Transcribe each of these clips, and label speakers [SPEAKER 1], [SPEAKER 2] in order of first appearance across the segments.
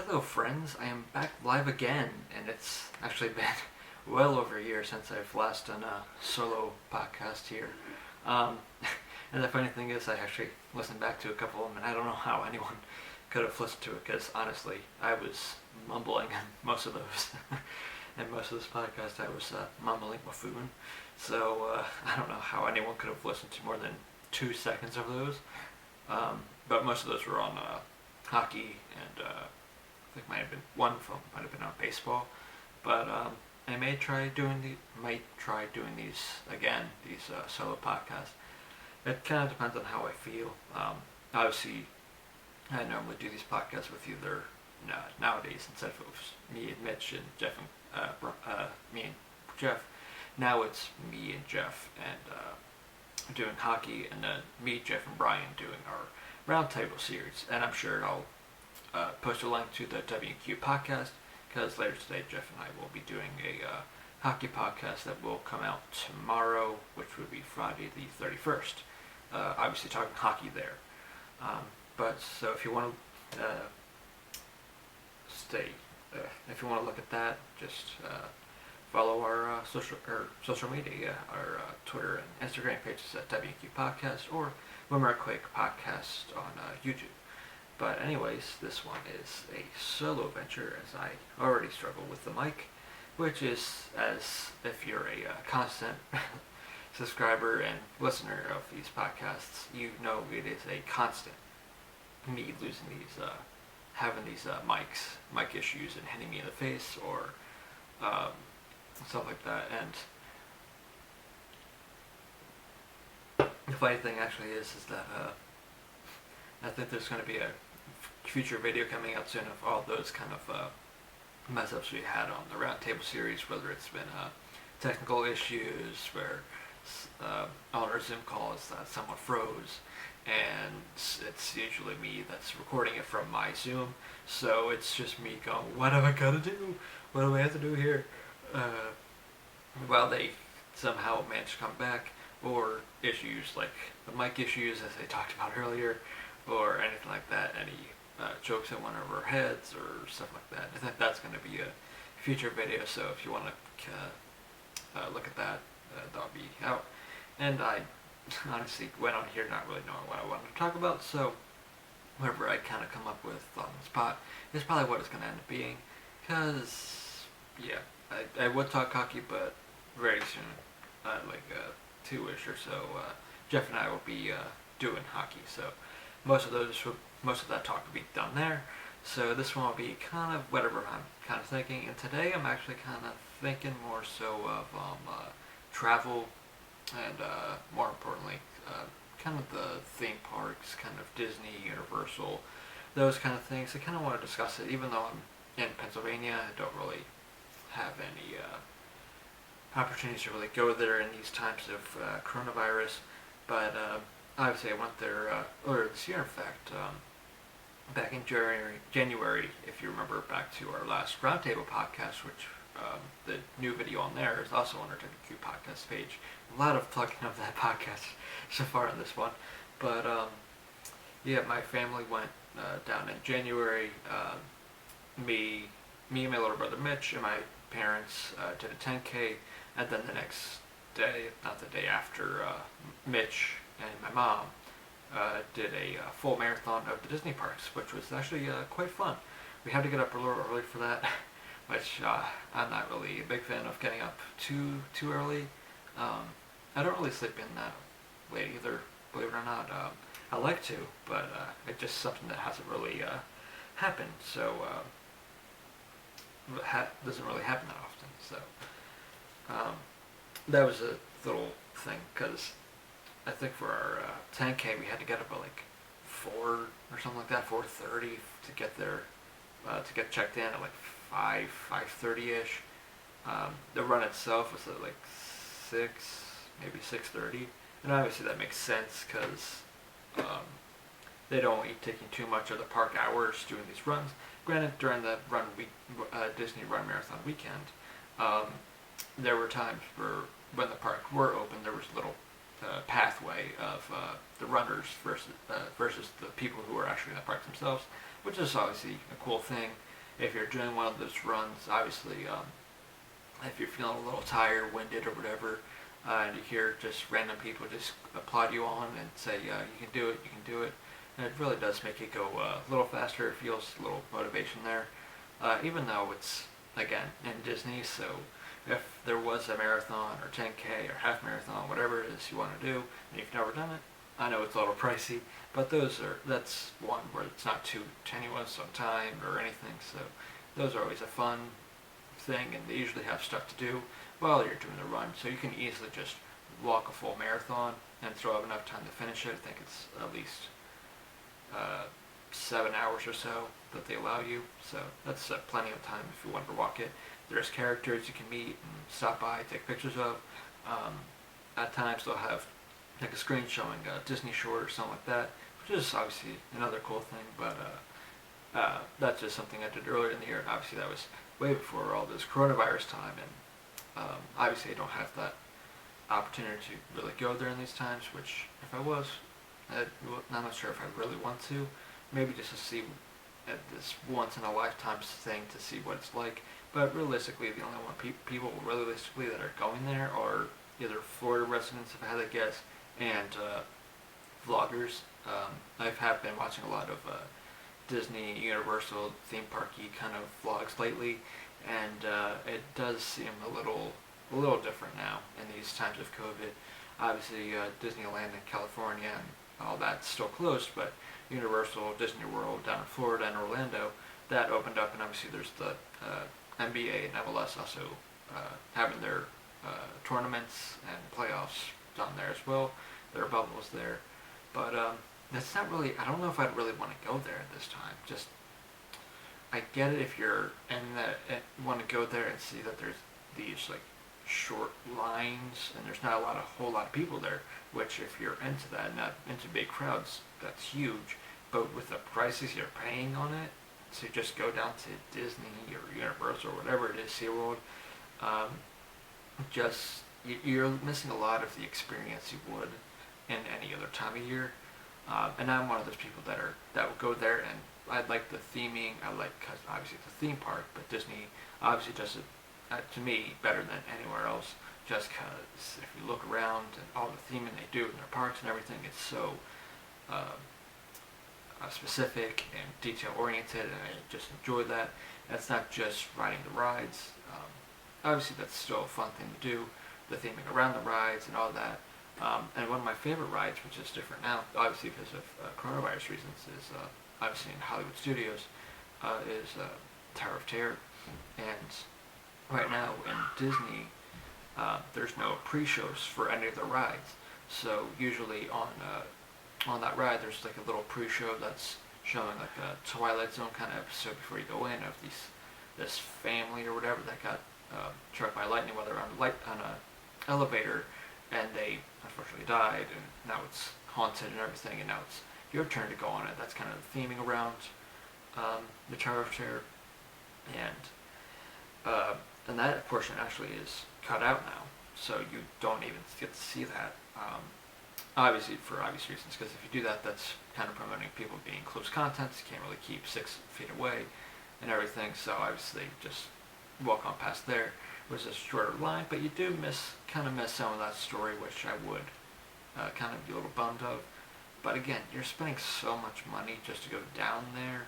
[SPEAKER 1] Hello friends, I am back live again, and it's actually been well over a year since I've last done a solo podcast here. Um, and the funny thing is I actually listened back to a couple of them, and I don't know how anyone could have listened to it, because honestly, I was mumbling in most of those. And most of this podcast I was mumbling buffoon, so I don't know how anyone could have listened to more than 2 seconds of those. But most of those were on hockey, and I think one of them might have been on baseball. But I might try doing these again, these solo podcasts. It kind of depends on how I feel. Obviously, I normally do these podcasts with either nowadays, instead of it was me and Mitch and Jeff and me and Jeff. Now it's me and Jeff and doing hockey, and then me, Jeff, and Brian doing our roundtable series. And I'm sure I'll post a link to the WQ podcast, because later today Jeff and I will be doing a hockey podcast that will come out tomorrow, which would be Friday the 31st. Obviously talking hockey there. But so if you want to if you want to look at that, just follow our social media, our Twitter and Instagram pages at WQ Podcast, or Wimmer Quake Podcast on YouTube. But anyways, this one is a solo venture, as I already struggle with the mic, which is, as if you're a constant subscriber and listener of these podcasts, you know it is a constant me losing these, having these mic issues and hitting me in the face, or stuff like that. And the funny thing actually is that I think there's going to be a future video coming out soon of all those kind of mess ups we had on the roundtable series, whether it's been technical issues where on our Zoom calls someone froze, and it's usually me that's recording it from my Zoom, so it's just me going, what have I got to do? What do I have to do here? Well, they somehow managed to come back, or issues like the mic issues, as I talked about earlier, or anything like that, any jokes that went over our heads or stuff like that. I think that's going to be a future video, so if you want to look at that, that'll be out. And I honestly went on here not really knowing what I wanted to talk about, so whatever I kind of come up with on the spot is probably what it's going to end up being, because, yeah, I would talk hockey, but very soon, like 2-ish or so, Jeff and I will be doing hockey, so most of that talk will be done there. So this one will be kind of whatever I'm kind of thinking. And today I'm actually kind of thinking more so of travel, and more importantly, kind of the theme parks, kind of Disney, Universal, those kind of things. I kind of want to discuss it, even though I'm in Pennsylvania. I don't really have any opportunities to really go there in these times of coronavirus. But obviously, I went there earlier this year, in fact, back in January, if you remember back to our last Roundtable podcast, which the new video on there is also on our WQ podcast page. A lot of plugging of that podcast so far in this one. But yeah, my family went down in January. Me and my little brother Mitch and my parents did a 10K, and then the next day, not the day after, Mitch and my mom did a full marathon of the Disney parks, which was actually quite fun. We had to get up a little early for that, which I'm not really a big fan of getting up too early. I don't really sleep in that late either, believe it or not. I like to, but it's just something that hasn't really happened, so doesn't really happen that often. So that was a little thing, because I think for our 10K we had to get up at like 4 or something like that, 4:30 to get there, to get checked in at like 5:30ish. The run itself was at like 6, maybe 6:30, and obviously that makes sense, because they don't want you taking too much of the park hours doing these runs. Granted, during the Disney Run Marathon weekend, there were times where when the park were open, there was little pathway of the runners versus the people who were actually in the parks themselves, which is obviously a cool thing. if you're doing one of those runs, obviously, if you're feeling a little tired, winded, or whatever, and you hear just random people just applaud you on and say, you can do it, you can do it, and it really does make it go a little faster. It feels a little motivation there, even though it's, again, in Disney, so if there was a marathon or 10K or half marathon, whatever it is you want to do, and you've never done it, I know it's a little pricey, but that's one where it's not too tenuous on time or anything, so those are always a fun thing, and they usually have stuff to do while you're doing the run, so you can easily just walk a full marathon and still have enough time to finish it. I think it's at least 7 hours or so that they allow you, so that's plenty of time if you want to walk it. There's characters you can meet and stop by, take pictures of. At times they'll have like a screen showing a Disney short or something like that, which is obviously another cool thing, but that's just something I did earlier in the year, and obviously that was way before all this coronavirus time, and obviously I don't have that opportunity to really go there in these times, which if I was, I'm not sure if I really want to, maybe just to see this once in a lifetime thing to see what it's like, but realistically the only one people realistically that are going there are either Florida residents, if I had to guess, and vloggers. I have been watching a lot of Disney, Universal, theme parky kind of vlogs lately, and it does seem a little different now in these times of COVID. Obviously, Disneyland in California and all that's still closed, but Universal, Disney World down in Florida and Orlando, that opened up, and obviously there's the NBA and MLS also having their tournaments and playoffs down there as well. There are bubbles there, but that's not really, I don't know if I'd really want to go there at this time. Just, I get it if you're in that, want to go there and see that there's these like short lines and there's not a whole lot of people there, which if you're into that, not into big crowds, that's huge. But with the prices you're paying on it, to just go down to Disney or Universal or whatever it is, SeaWorld, you're missing a lot of the experience you would in any other time of year. And I'm one of those people that would go there, and I like the theming. Cause obviously it's a theme park, but Disney obviously does it to me better than anywhere else. Just because if you look around and all the theming they do in their parks and everything, it's so specific and detail oriented, and I just enjoy that. And it's not just riding the rides. Obviously that's still a fun thing to do, the theming around the rides and all that. And one of my favorite rides, which is different now, obviously because of coronavirus reasons, is obviously in Hollywood Studios, is Tower of Terror. And right now in Disney, there's no pre-shows for any of the rides. So usually on that ride, there's like a little pre-show that's showing like a Twilight Zone kind of episode before you go in of this family or whatever that got struck by lightning while they're on an elevator, and they unfortunately died, and now it's haunted and everything, and now it's your turn to go on it. That's kind of the theming around the Tower of Terror, and that portion actually is cut out now, so you don't even get to see that. Obviously, for obvious reasons, because if you do that, that's kind of promoting people being close contacts. You can't really keep 6 feet away and everything, so obviously just walk on past there, which is a shorter line, but you do kind of miss some of that story, which I would kind of be a little bummed of. But again, you're spending so much money just to go down there.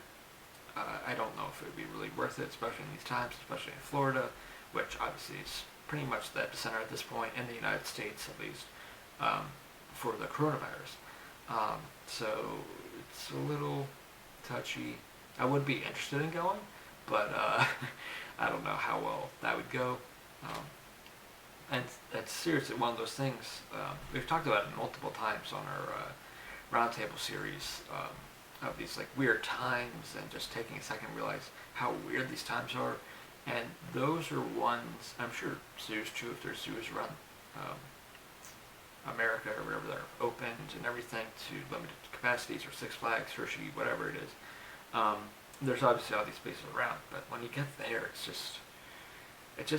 [SPEAKER 1] I don't know if it would be really worth it, especially in these times, especially in Florida, which obviously is pretty much the epicenter at this point in the United States, at least, for the coronavirus. So it's a little touchy. I would be interested in going, but I don't know how well that would go. And it's seriously one of those things, we've talked about it multiple times on our roundtable series of these like weird times, and just taking a second to realize how weird these times are. And those are ones, I'm sure zoos too, if there's zoos around America or wherever they're opened and everything to limited capacities, or Six Flags, Hershey, whatever it is. There's obviously all these spaces around, but when you get there, it's just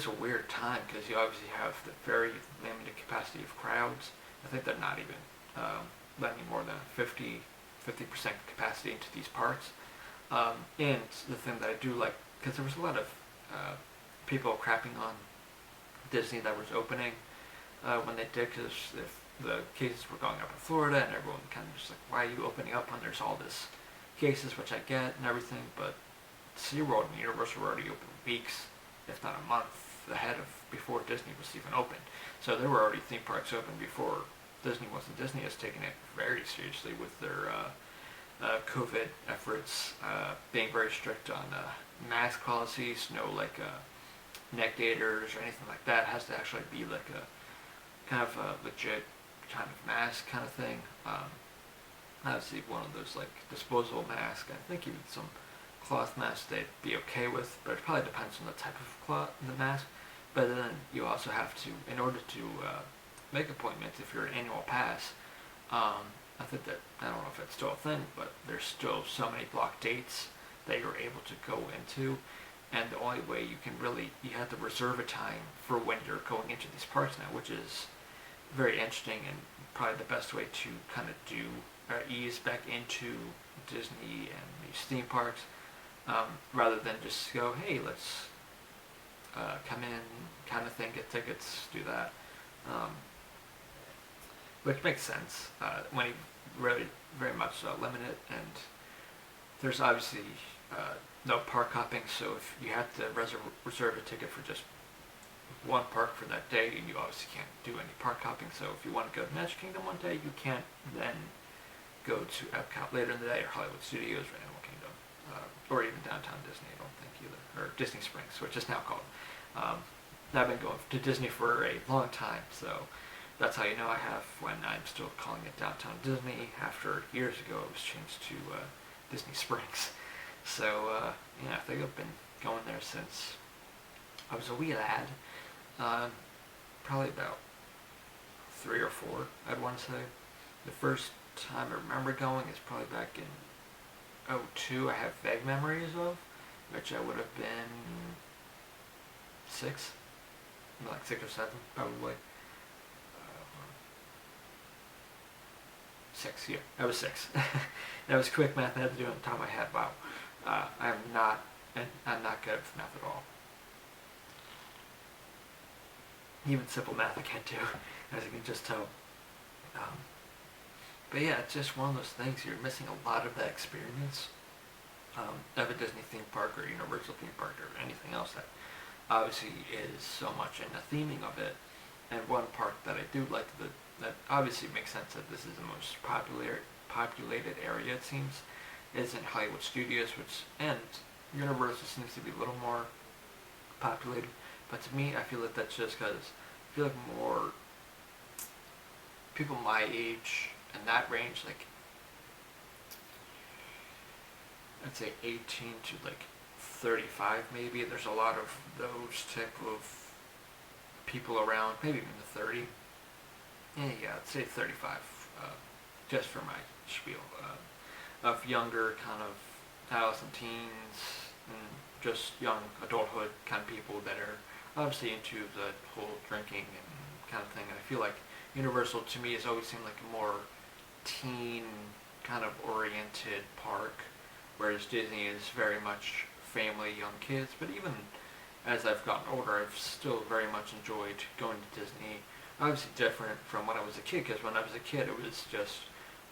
[SPEAKER 1] a weird time, because you obviously have the very limited capacity of crowds. I think they're not even letting more than 50% capacity into these parks. And the thing that I do like because there was a lot of people crapping on Disney that was opening when they did, because if the cases were going up in Florida, and everyone kind of just like, why are you opening up when there's all this cases, which I get and everything, but SeaWorld and Universal were already open weeks, if not a month ahead of before Disney was even open. So there were already theme parks open before Disney was, and Disney has taken it very seriously with their COVID efforts, being very strict on mask policies, no like neck gaiters or anything like that. It has to actually be like a kind of a legit kind of mask kind of thing. Obviously one of those like disposable masks. I think even some cloth masks they'd be okay with, but it probably depends on the type of cloth in the mask. But then you also have to, in order to make appointments, if you're an annual pass, I think that, I don't know if it's still a thing, but there's still so many block dates that you're able to go into, and the only way you can really, you have to reserve a time for when you're going into these parks now, which is very interesting and probably the best way to kind of do, ease back into Disney and these theme parks, rather than just go, hey, let's come in kind of thing, get tickets, do that. Which makes sense when you really very much limit it, and there's obviously no park hopping, so if you have to reserve a ticket for just one park for that day, you obviously can't do any park hopping. So if you want to go to Magic Kingdom one day, you can't then go to Epcot later in the day, or Hollywood Studios, or Animal Kingdom, or even Downtown Disney, I don't think either, or Disney Springs, which is now called. I've been going to Disney for a long time, so that's how you know I have, when I'm still calling it Downtown Disney, after years ago it was changed to Disney Springs. So, yeah, I think I've been going there since I was a wee lad. Probably about 3 or 4, I'd want to say. The first time I remember going is probably back in '02. I have vague memories of, which I would have been 6, like 6 or 7, probably. 6, yeah, I was 6. That was quick math I had to do on the top of my head. Wow, I'm not good with math at all. Even simple math I can't do, as you can just tell. But yeah, it's just one of those things, you're missing a lot of that experience of a Disney theme park or Universal theme park or anything else that obviously is so much in the theming of it. And one park that I do like, that obviously makes sense that this is the most populated area, it seems, is in Hollywood Studios, and Universal seems to be a little more populated. But to me, I feel like that's just because I feel like more people my age and that range, like I'd say 18 to like 35 maybe, there's a lot of those type of people around, maybe even the 30. Yeah, I'd say 35, just for my spiel, of younger kind of adolescent teens and just young adulthood kind of people that are obviously into the whole drinking and kind of thing. And I feel like Universal to me has always seemed like a more teen kind of oriented park, whereas Disney is very much family, young kids. But even as I've gotten older, I've still very much enjoyed going to Disney. Obviously different from when I was a kid, because when I was a kid it was just,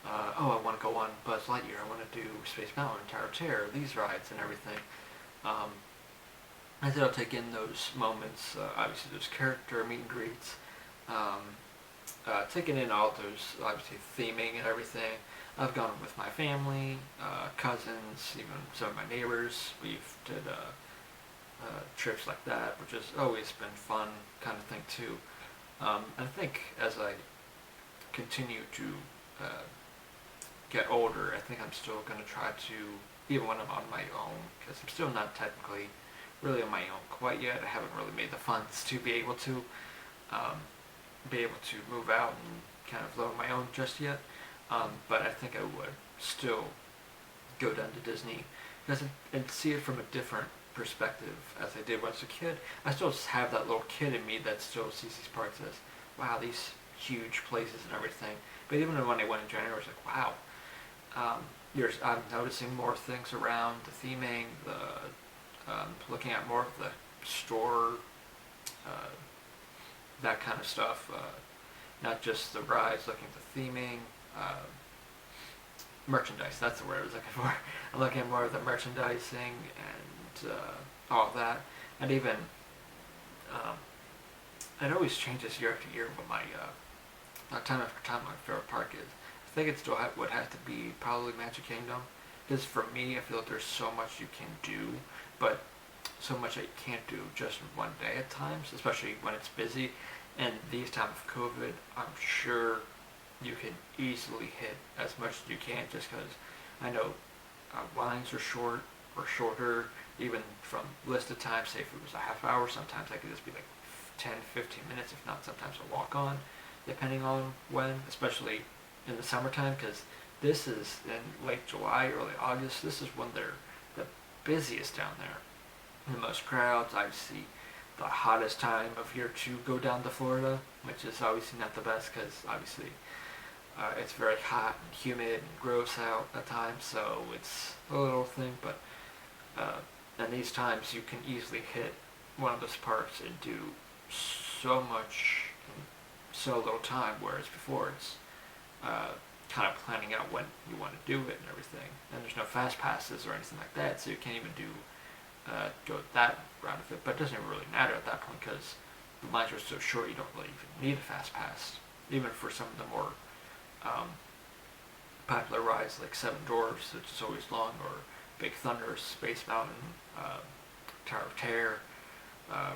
[SPEAKER 1] I want to go on Buzz Lightyear, I want to do Space Mountain, Tower of Terror, these rides and everything. I think I'll take in those moments, obviously those character meet and greets, taking in all those, obviously theming and everything. I've gone with my family, cousins, even some of my neighbors. We've did trips like that, which has always been fun kind of thing too. I think as I continue to get older, I think I'm still going to try to, even when I'm on my own, because I'm still not technically really on my own quite yet. I haven't really made the funds to be able to move out and kind of live on my own just yet. But I think I would still go down to Disney because and see it from a different perspective as I did when I was a kid. I still have that little kid in me that still sees these parks as, wow, these huge places and everything. But even when I went in January, I was like, wow, I'm noticing more things around the theming, the looking at more of the store, that kind of stuff, not just the rides, looking at the theming, merchandise, that's the word I was looking for. I'm looking at more of the merchandising and all of that. And even, it always changes year after year what my, time after time, my favorite park is. I think it still would have to be probably Magic Kingdom. Because for me, I feel like there's so much you can do, but so much that you can't do just in one day at times, especially when it's busy. And these times of COVID, I'm sure you can easily hit as much as you can, just because I know lines are shorter, even from listed time. Say if it was a half hour, sometimes I could just be like 10, 15 minutes, if not sometimes a walk on, depending on when, especially in the summertime, because this is in late July, early August. This is when they're the busiest down there. The most crowds. I see the hottest time of year to go down to Florida, which is obviously not the best because obviously it's very hot and humid and gross out at times, so it's a little thing, but in these times you can easily hit one of those parks and do so much in so little time, whereas before it's kind of planning out when you want to do it and everything. And there's no fast passes or anything like that, so you can't even do go that route of it. But it doesn't even really matter at that point because the lines are so short, you don't really even need a fast pass. Even for some of the more popular rides like Seven Dwarfs, which is always long, or Big Thunder, Space Mountain, Tower of Terror,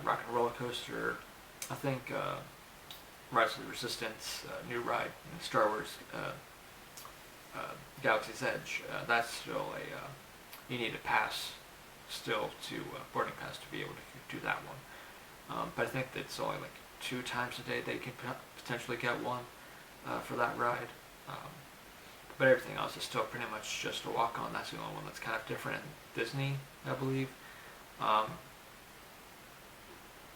[SPEAKER 1] Rock and Roller Coaster. I think Rise of the Resistance, new ride in Star Wars, Galaxy's Edge. That's still you need a pass still to boarding pass to be able to do that one. But I think it's only like 2 times a day they can potentially get one for that ride. But everything else is still pretty much just a walk on. That's the only one that's kind of different in Disney, I believe.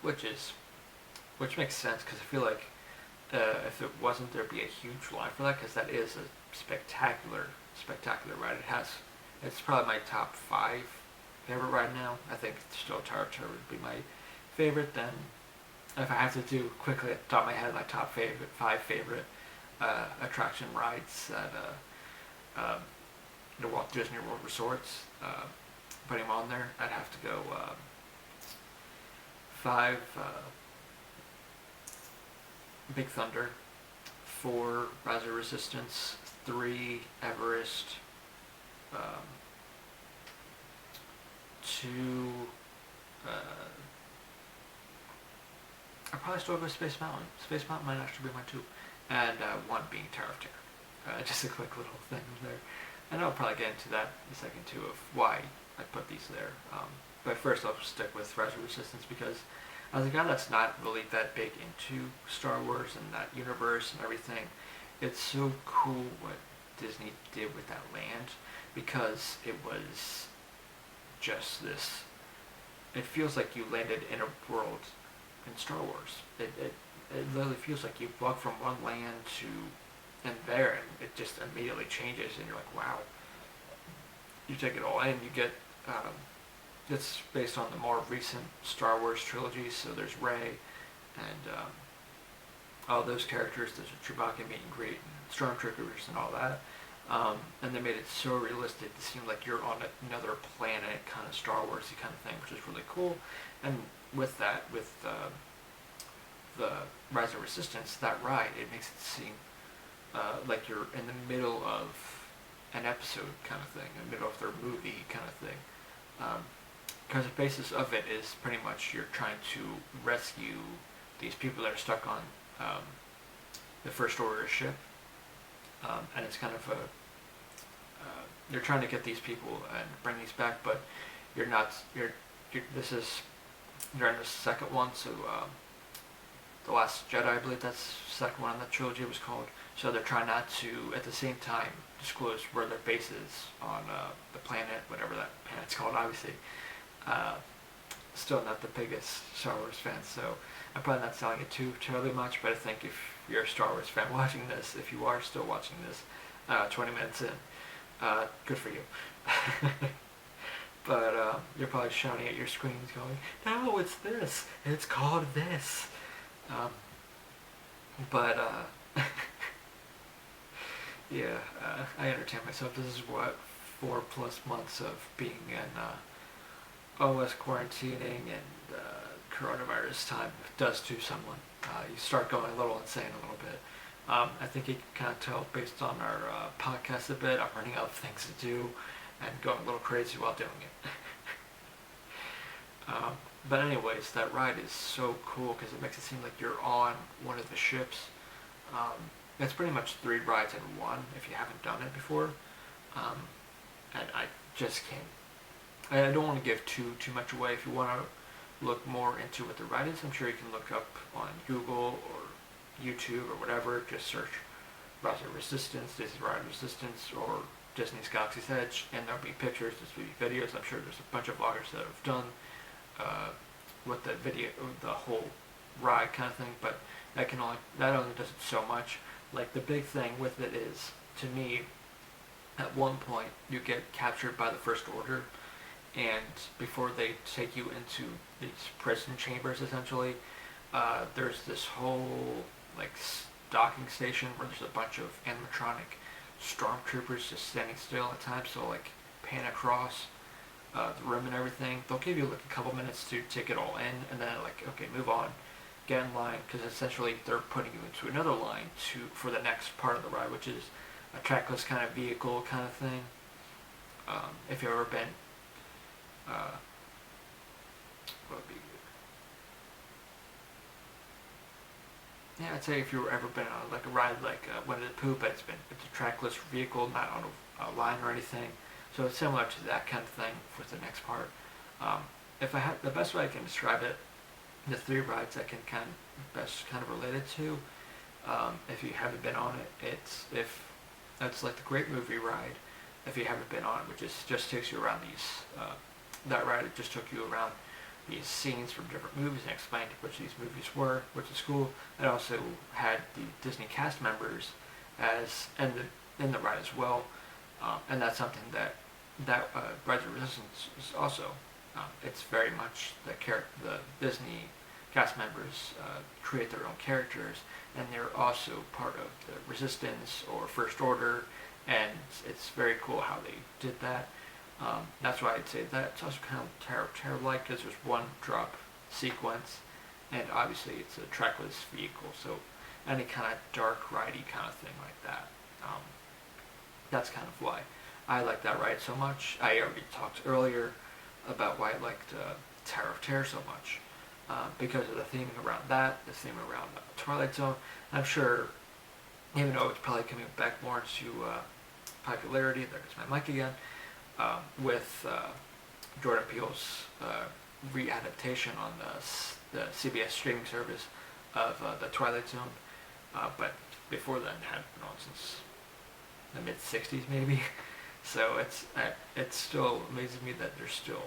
[SPEAKER 1] Which makes sense because I feel like if it wasn't, there'd be a huge line for that, because that is a spectacular ride. It's probably my top 5 favorite ride now. I think still Tower of Terror would be my favorite. Then, if I have to do quickly at the top of my head, my top 5 favorite attraction rides at the Walt Disney World resorts, putting them on there, I'd have to go 5 Big Thunder, 4 Rise of Resistance, 3 Everest, 2 I'd probably still go Space Mountain. Space Mountain might actually be my 2. And 1 being Tower of Terror. Just a quick little thing there. And I'll probably get into that in a second too, of why I put these there. But first I'll stick with Rise of Resistance because as a guy that's not really that big into Star Wars and that universe and everything, it's so cool what Disney did with that land, because it was just this, it feels like you landed in a world in Star Wars. It literally feels like you walk from one land to and there, and it just immediately changes, and you're like, wow. You take it all in. You get it's based on the more recent Star Wars trilogy, so there's Rey and all those characters. There's a Chewbacca meet and greet and stormtroopers and all that. And they made it so realistic. It seemed like you're on another planet, kind of Star Warsy kind of thing, which is really cool. And with that, with the Rise of Resistance, that ride, it makes it seem like you're in the middle of an episode kind of thing, in the middle of their movie kind of thing. Because the basis of it is pretty much you're trying to rescue these people that are stuck on the First Order ship. And it's kind of you're trying to get these people and bring these back, but you're not, you're in the second one, so The Last Jedi, I believe that's the second one in that trilogy was called. So they're trying not to, at the same time, disclose where their base is on the planet, whatever that planet's called, obviously. Still not the biggest Star Wars fan, so I'm probably not selling it too terribly much, but I think if you're a Star Wars fan watching this, if you are still watching this 20 minutes in, good for you. But you're probably shouting at your screens going, no, it's this. It's called this. Um, but, yeah, I entertain myself. This is what, 4+ months of being in OS quarantining and coronavirus time does to someone. You start going a little insane a little bit. I think you can kind of tell based on our podcast a bit. I'm running out of things to do and going a little crazy while doing it. But anyways, that ride is so cool because it makes it seem like you're on one of the ships. It's pretty much 3 rides in one if you haven't done it before. And I just can't. I don't want to give too much away. If you want to look more into what the ride is, I'm sure you can look up on Google or YouTube or whatever. Just search Browser Resistance, Disney Ride Resistance, or Disney's Galaxy's Edge, and there'll be pictures, there'll be videos. I'm sure there's a bunch of vloggers that have done with the video, the whole ride kind of thing. But that only does it so much. Like the big thing with it is, to me, at one point you get captured by the First Order, and before they take you into these prison chambers, essentially, there's this whole like docking station where there's a bunch of animatronic stormtroopers just standing still at times, so like pan across the room and everything. They'll give you like a couple minutes to take it all in, and then like, okay, move on, get in line, because essentially they're putting you into another line for the next part of the ride, which is a trackless kind of vehicle kind of thing. If you've ever been, what would be good? Yeah, I'd say if you've ever been on like a ride like Winnie the Pooh, but it's a trackless vehicle, not on a line or anything. So it's similar to that kind of thing with the next part. If I had the best way I can describe it, the 3 rides I can best relate it to. If you haven't been on it, it's like the Great Movie Ride. If you haven't been on it, which just takes you around these, that ride it just took you around these scenes from different movies and explained which these movies were, which is cool. It also had the Disney cast members as in the ride as well, and that's something that Rise of Resistance is also. It's very much the Disney cast members create their own characters, and they're also part of the Resistance or First Order, and it's very cool how they did that. That's why I'd say that it's also kind of Tower of Terror-like, because there's one drop sequence, and obviously it's a trackless vehicle, so any kind of dark ridey kind of thing like that. That's kind of why I like that ride so much. I already talked earlier about why I liked Tower of Terror so much, because of the theming around that, the theme around Twilight Zone. I'm sure, even though it's probably coming back more into popularity, there's my mic again, with Jordan Peele's readaptation on the CBS streaming service of the Twilight Zone, but before then it hadn't been on since the mid-60s maybe. So it still amazes me that there's still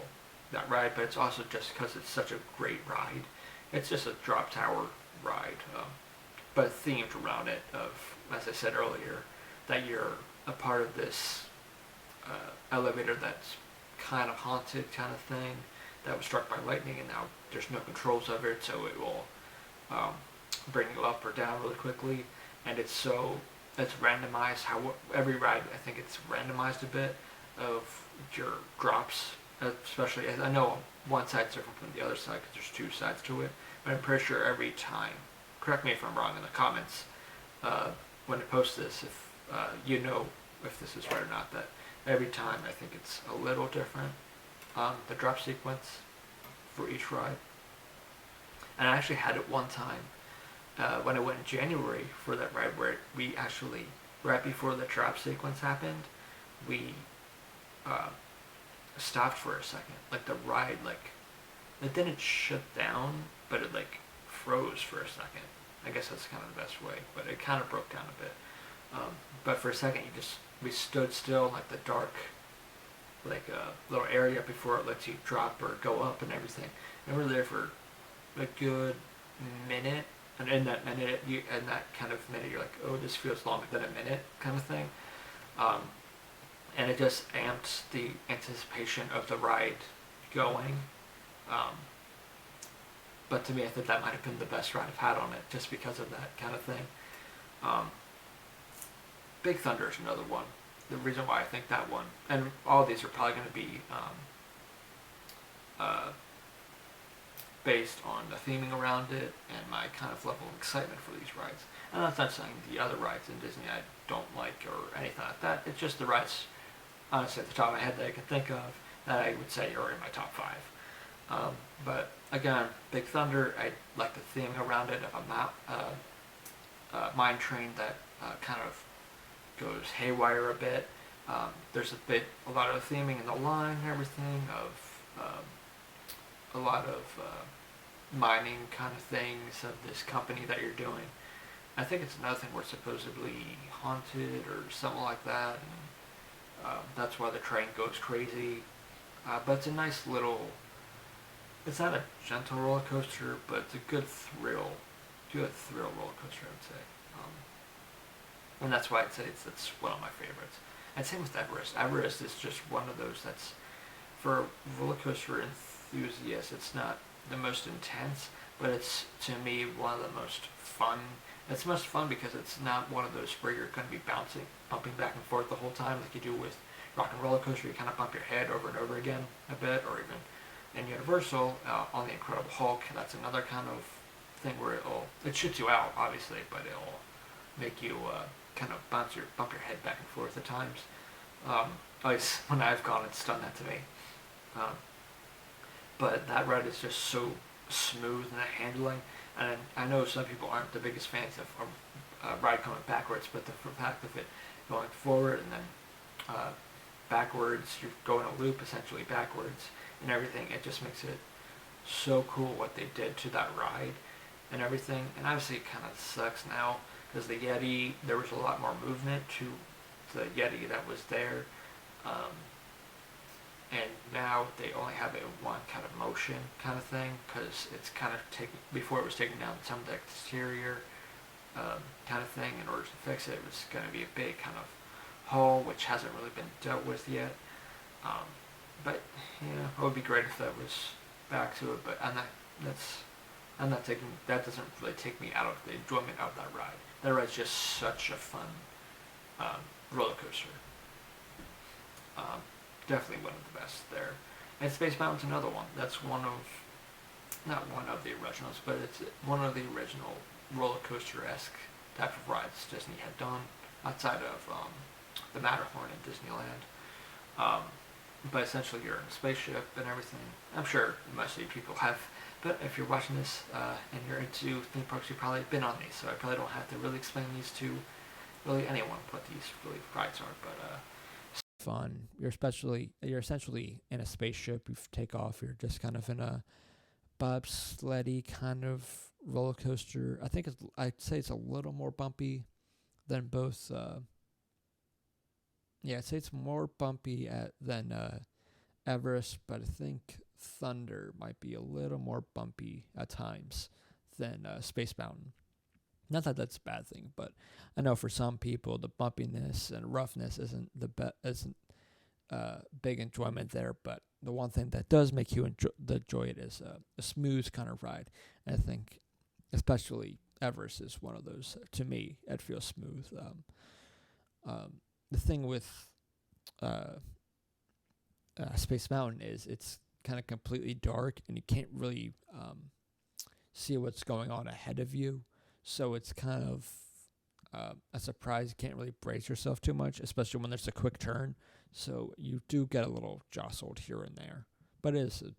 [SPEAKER 1] that ride, but it's also just because it's such a great ride. It's just a drop tower ride, but themed around it of, as I said earlier, that you're a part of this elevator that's kind of haunted kind of thing that was struck by lightning, and now there's no controls of it, so it will bring you up or down really quickly, and it's randomized. How every ride, I think it's randomized a bit of your drops, especially as I know one side's different from the other side because there's 2 sides to it, but I'm pretty sure every time, correct me if I'm wrong in the comments when I post this, if you know if this is right or not, that every time I think it's a little different, the drop sequence for each ride. And I actually had it one time when I went in January for that ride, where we actually, right before the drop sequence happened, we stopped for a second. Like the ride, like, it didn't shut down, but it like froze for a second. I guess that's kind of the best way, but it kind of broke down a bit. But for a second, we stood still in like the dark, like little area before it lets you drop or go up and everything. And we were there for a good minute. And in that minute, you're like, oh, this feels longer than a minute, kind of thing. and it just amps the anticipation of the ride going. Um, but to me, I think that might have been the best ride I've had on it, just because of that kind of thing. Um, Big Thunder is another one. The reason why I think that one, and all these are probably going to be uh, based on the theming around it and my kind of level of excitement for these rides. And that's not saying the other rides in Disney I don't like or anything like that. It's just the rides, honestly, at the top of my head that I can think of that I would say are in my top 5. But again, Big Thunder, I like the theming around it of a mine train that kind of goes haywire a bit. There's a lot of theming in the line and everything of a lot of mining kind of things of this company that you're doing. I think it's another thing where it's supposedly haunted or something like that, and that's why the train goes crazy. But it's a nice little. It's not a gentle roller coaster, but it's a good thrill roller coaster, I would say. And that's why I'd say it's one of my favorites. And same with Everest. Everest is just one of those that's, for roller coaster enthusiasts, it's not the most intense, but it's, to me, one of the most fun. It's most fun because it's not one of those where you're going to be bumping back and forth the whole time like you do with Rock and Roller Coaster. You kind of bump your head over and over again a bit, or even in Universal, on the Incredible Hulk, that's another kind of thing where it shoots you out, obviously, but it'll make you kind of bump your head back and forth at times. At least when I've gone, it's done that to me. But that ride is just so smooth in the handling, and I know some people aren't the biggest fans of a ride coming backwards, but the fact of it going forward and then backwards, you're going a loop essentially backwards and everything, it just makes it so cool what they did to that ride and everything. And obviously it kind of sucks now because the Yeti, there was a lot more movement to the Yeti that was there, and now they only have it in one kind of motion kind of thing, because it's kind of before it was taking down some of the exterior kind of thing. In order to fix it, it was going to be a big kind of hull, which hasn't really been dealt with yet. But yeah, it would be great if that was back to it. But that doesn't really take me out of the enjoyment of that ride. That ride's just such a fun roller coaster. Definitely one of the best there. And Space Mountain's another one. That's not one of the originals, but it's one of the original roller coaster-esque type of rides Disney had done outside of the Matterhorn in Disneyland. But essentially you're in a spaceship and everything. I'm sure most of you people have, but if you're watching this and you're into theme parks, you've probably been on these, so I probably don't have to really explain these to really anyone what these really rides are. But fun. You're essentially in a spaceship. You take off. You're just kind of in a bobsleddy kind of roller coaster. I'd say it's a little more bumpy than both. I'd say it's more bumpy than Everest, but I think Thunder might be a little more bumpy at times than Space Mountain. Not that that's a bad thing, but I know for some people the bumpiness and roughness isn't big enjoyment there. But the one thing that does make you enjoy it is a smooth kind of ride. And I think especially Everest is one of those. To me, it feels smooth. The thing with Space Mountain is it's kind of completely dark and you can't really see what's going on ahead of you. So it's kind of a surprise. You can't really brace yourself too much, especially when there's a quick turn. So you do get a little jostled here and there. But it is a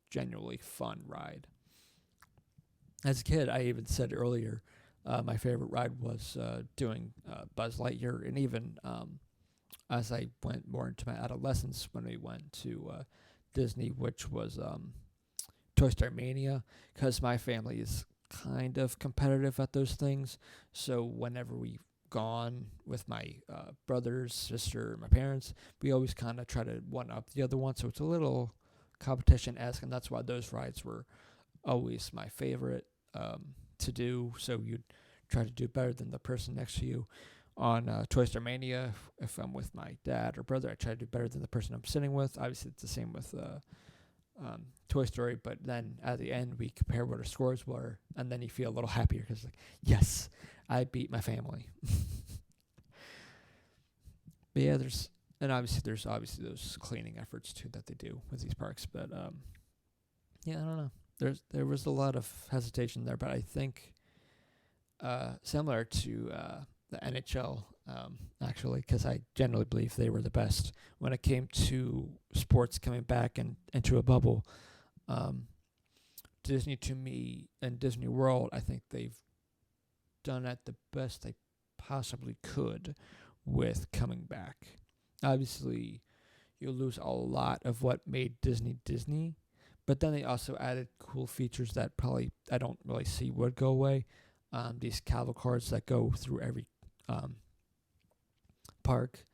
[SPEAKER 1] genuinely fun ride. As a kid, I even said earlier, my favorite ride was doing Buzz Lightyear. And even as I went more into my adolescence, when we went to Disney, which was Toy Story Mania, because my family is kind of competitive at those things. So whenever we've gone with my brothers, sister, my parents, we always kind of try to one-up the other one. So it's a little competition-esque, and that's why those rides were always my favorite to do. So you'd try to do better than the person next to you.
[SPEAKER 2] on Toy Story Mania. If I'm with my dad or brother, I try to do better than the person I'm sitting with. Obviously, it's the same with Toy Story, but then at the end, we compare what our scores were, and then you feel a little happier because, like, yes, I beat my family. But yeah, there's obviously those cleaning efforts too that they do with these parks. But yeah, I don't know. There was a lot of hesitation there, but I think similar to the NHL, actually, because I generally believe they were the best when it came to sports coming back and into a bubble. Disney, to me, and Disney World, I think they've done at the best they possibly could with coming back. Obviously, you'll lose a lot of what made Disney Disney, but then they also added cool features that probably I don't really see would go away. These cavalcades that go through every park,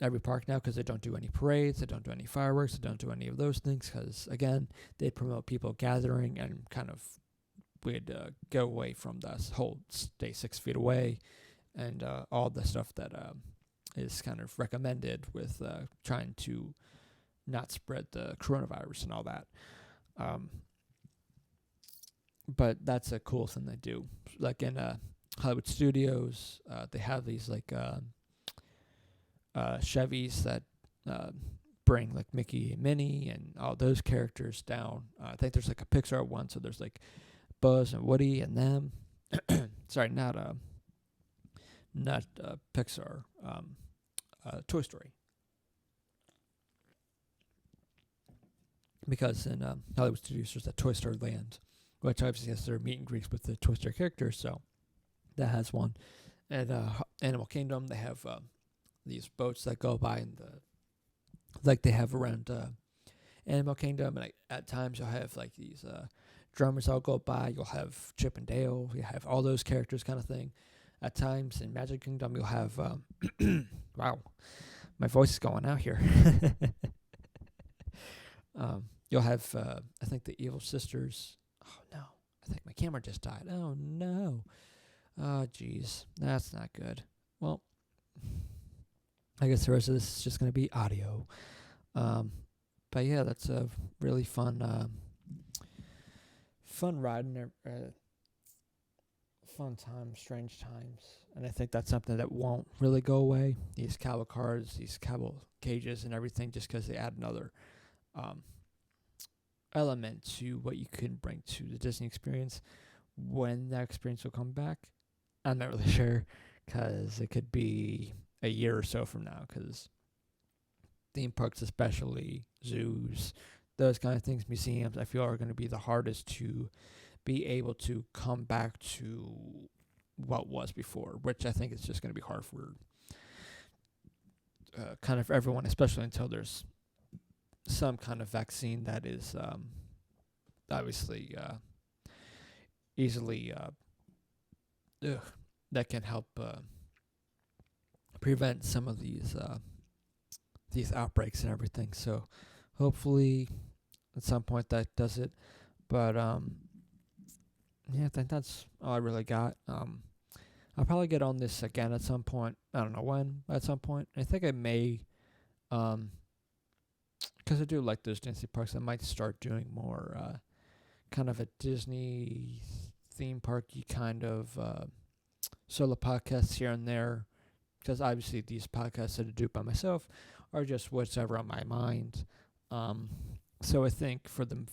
[SPEAKER 2] every park now, because they don't do any parades, they don't do any fireworks, they don't do any of those things, because again, they promote people gathering and kind of would go away from the whole stay 6 feet away and all the stuff that is kind of recommended with trying to not spread the coronavirus and all that. But that's a cool thing they do. Like in Hollywood Studios, they have these like Chevys that bring like Mickey and Minnie and all those characters down. I think there's like a Pixar one, so there's like Buzz and Woody and them. Sorry, not Pixar. Toy Story. Because in Hollywood Studios, there's a Toy Story Land, which obviously has their meet and greets with the Toy Story characters, so that has one. And Animal Kingdom, they have these boats that go by in the, like they have around Animal Kingdom, and at times you'll have like these drummers all go by. You'll have Chip and Dale. You have all those characters, kind of thing. At times in Magic Kingdom, you'll have wow, my voice is going out here. You'll have I think the Evil Sisters. Oh no, I think my camera just died. Oh no. Oh jeez, that's not good. Well, I guess the rest of this is just going to be audio. But yeah, that's a really fun ride and fun time, strange times. And I think that's something that won't really go away. These cattle cars, these cattle cages and everything, just because they add another element to what you can bring to the Disney experience. When that experience will come back, I'm not really sure, because it could be a year or so from now, because theme parks, especially zoos, those kind of things, museums, I feel are going to be the hardest to be able to come back to what was before, which I think is just going to be hard for kind of everyone, especially until there's some kind of vaccine that is obviously easily that can help prevent some of these outbreaks and everything. So hopefully at some point that does it. But yeah, I think that's all I really got. I'll probably get on this again at some point. I don't know when, but at some point. I think I may, because I do like those Disney parks, I might start doing more kind of a Disney theme parky kind of solo podcasts here and there. Because obviously these podcasts that I do by myself are just whatever on my mind. So I think for the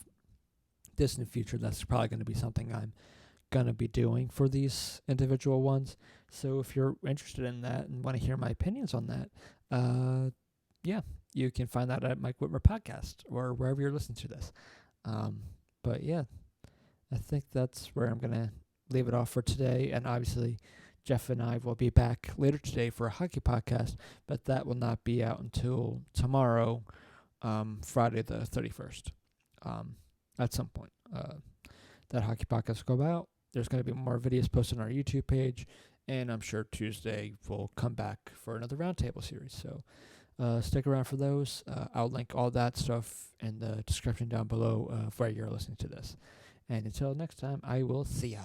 [SPEAKER 2] distant future, that's probably going to be something I'm going to be doing for these individual ones. So if you're interested in that and want to hear my opinions on that, yeah, you can find that at Mike Whitmer Podcast or wherever you're listening to this. But yeah, I think that's where I'm going to leave it off for today. And obviously, Jeff and I will be back later today for a hockey podcast, but that will not be out until tomorrow, Friday the 31st. At some point, that hockey podcast will go out. There's going to be more videos posted on our YouTube page, and I'm sure Tuesday we'll come back for another roundtable series. So stick around for those. I'll link all that stuff in the description down below where you're listening to this. And until next time, I will see ya.